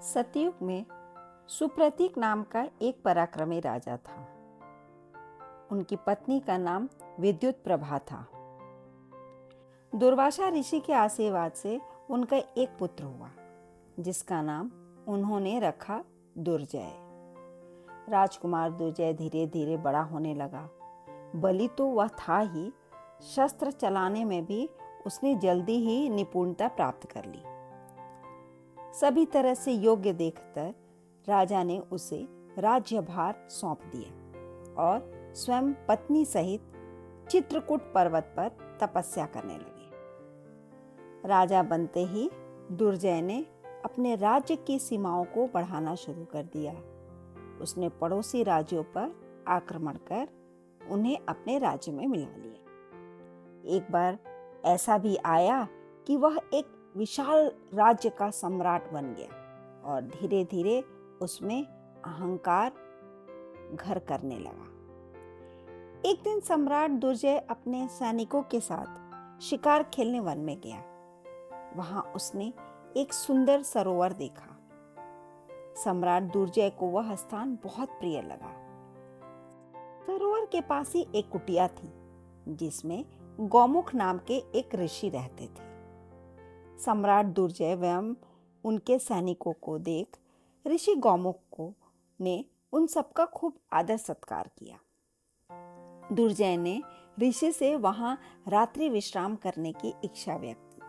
सतयुग में सुप्रतीक नाम का एक पराक्रमी राजा था। उनकी पत्नी का नाम विद्युत प्रभा था। दुर्वासा ऋषि के आशीर्वाद से उनका एक पुत्र हुआ, जिसका नाम उन्होंने रखा दुर्जय। राजकुमार दुर्जय धीरे धीरे बड़ा होने लगा। बलि तो वह था ही, शस्त्र चलाने में भी उसने जल्दी ही निपुणता प्राप्त कर ली। सभी तरह से योग्य देखकर राजा ने उसे राज्यभार सौंप दिया और स्वयं पत्नी सहित चित्रकूट पर्वत पर तपस्या करने लगे। राजा बनते ही दुर्जय ने अपने राज्य की सीमाओं को बढ़ाना शुरू कर दिया। उसने पड़ोसी राज्यों पर आक्रमण कर उन्हें अपने राज्य में मिला लिया। एक बार ऐसा भी आया कि वह एक विशाल राज्य का सम्राट बन गया और धीरे धीरे उसमें अहंकार घर करने लगा। एक दिन सम्राट दुर्जय अपने सैनिकों के साथ शिकार खेलने वन में गया। वहां उसने एक सुंदर सरोवर देखा। सम्राट दुर्जय को वह स्थान बहुत प्रिय लगा। सरोवर के पास ही एक कुटिया थी, जिसमें गौमुख नाम के एक ऋषि रहते थे। सम्राट दुर्जय एवं उनके सैनिकों को देख ऋषि गौमुख ने उन सबका खूब आदर सत्कार किया। दुर्जय ने ऋषि से वहां रात्रि विश्राम करने की इच्छा व्यक्त की।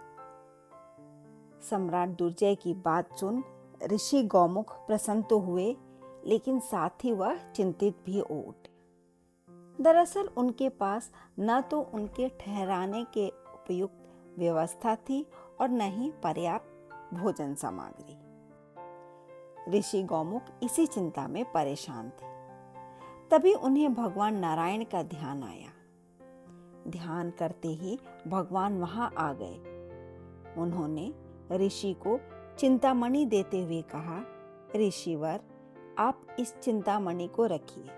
सम्राट दुर्जय की बात सुन ऋषि गौमुख प्रसन्न तो हुए, लेकिन साथ ही वह चिंतित भी हो उठे। दरअसल उनके पास न तो उनके ठहराने के उपयुक्त व्यवस्था थी और न ही पर्याप्त भोजन सामग्री। ऋषि गौमुख इसी चिंता में परेशान थे। तभी उन्हें भगवान नारायण का ध्यान आया। ध्यान करते ही भगवान वहां आ गए। उन्होंने ऋषि को चिंतामणि देते हुए कहा, ऋषिवर, आप इस चिंतामणि को रखिए।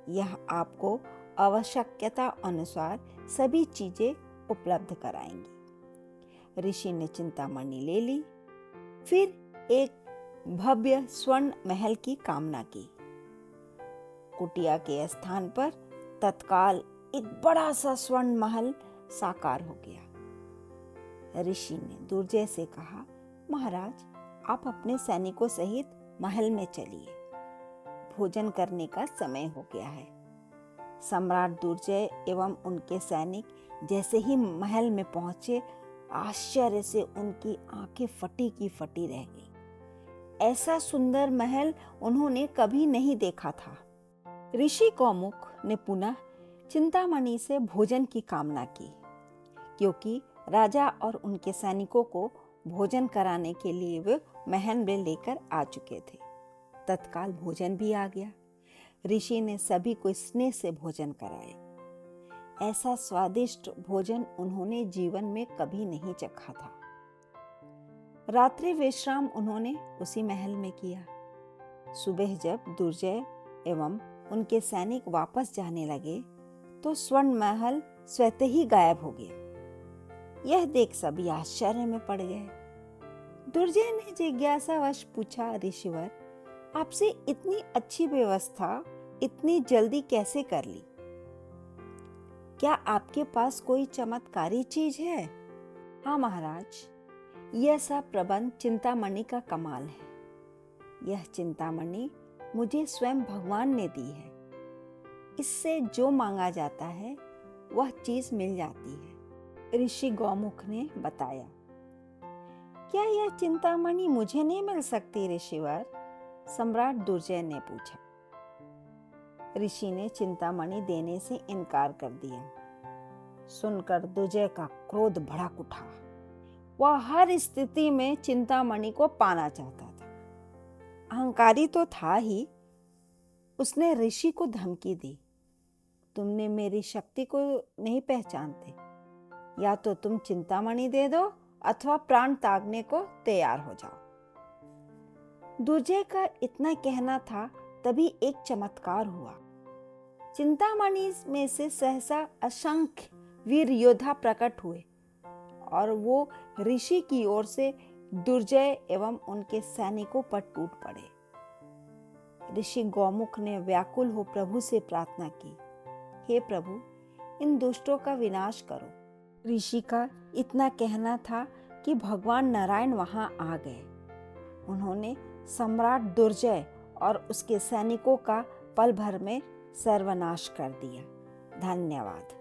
यह आपको आवश्यकता अनुसार सभी चीजें उपलब्ध कराएंगी। ऋषि ने चिंतामणि ले ली। फिर एक भव्य स्वर्ण महल की कामना की। कुटिया के स्थान पर तत्काल एक बड़ा सा स्वर्ण महल साकार हो गया। ऋषि ने दुर्जय से कहा, महाराज, आप अपने सैनिकों सहित महल में चलिए। भोजन करने का समय हो गया है। सम्राट दुर्जय एवं उनके सैनिक जैसे ही महल में पहुंचे, आश्चर्य से उनकी आंखें फटी की फटी रह गई। ऐसा सुंदर महल उन्होंने कभी नहीं देखा था। ऋषि गौमुख ने पुनः चिंतामणि से भोजन की कामना की, क्योंकि राजा और उनके सैनिकों को भोजन कराने के लिए वे महल में लेकर आ चुके थे। तत्काल भोजन भी आ गया। ऋषि ने सभी को स्नेह से भोजन कराया। ऐसा स्वादिष्ट भोजन उन्होंने जीवन में कभी नहीं चखा था। रात्रि विश्राम उन्होंने उसी महल में किया। सुबह जब दुर्जय एवं उनके सैनिक वापस जाने लगे तो स्वर्ण महल स्वतः ही गायब हो गया। यह देख सभी आश्चर्य में पड़ गए। दुर्जय ने जिज्ञासावश पूछा, ऋषिवर, आपसे इतनी अच्छी व्यवस्था इतनी जल्दी कैसे कर ली? क्या आपके पास कोई चमत्कारी चीज है? हाँ महाराज, यह सब प्रबंध चिंतामणि का कमाल है। यह चिंतामणि मुझे स्वयं भगवान ने दी है। इससे जो मांगा जाता है वह चीज मिल जाती है। ऋषि गौमुख ने बताया। क्या यह चिंतामणि मुझे नहीं मिल सकती ऋषिवर? सम्राट दुर्जय ने पूछा। ऋषि ने चिंतामणि देने से इनकार कर दिया। सुनकर दुर्जय का क्रोध भड़क उठा। वह हर स्थिति में चिंतामणि को पाना चाहता था। अहंकारी तो था ही। उसने ऋषि को धमकी दी, तुमने मेरी शक्ति को नहीं पहचानते। या तो तुम चिंतामणि दे दो अथवा प्राण त्यागने को तैयार हो जाओ। दुर्जय का इतना कहना था, तभी एक चमत्कार हुआ। चिंतामणि में से सहसा असंख्य वीर योद्धा प्रकट हुए और वो ऋषि की ओर से दुर्जय एवं उनके सैनिकों पर टूट पड़े। ऋषि गौमुख ने व्याकुल हो प्रभु से प्रार्थना की, हे प्रभु, इन दुष्टों का विनाश करो। ऋषि का इतना कहना था कि भगवान नारायण वहां आ गए। उन्होंने सम्राट दुर्जय और उसके सैनिकों का पल भर में सर्वनाश कर दिया। धन्यवाद।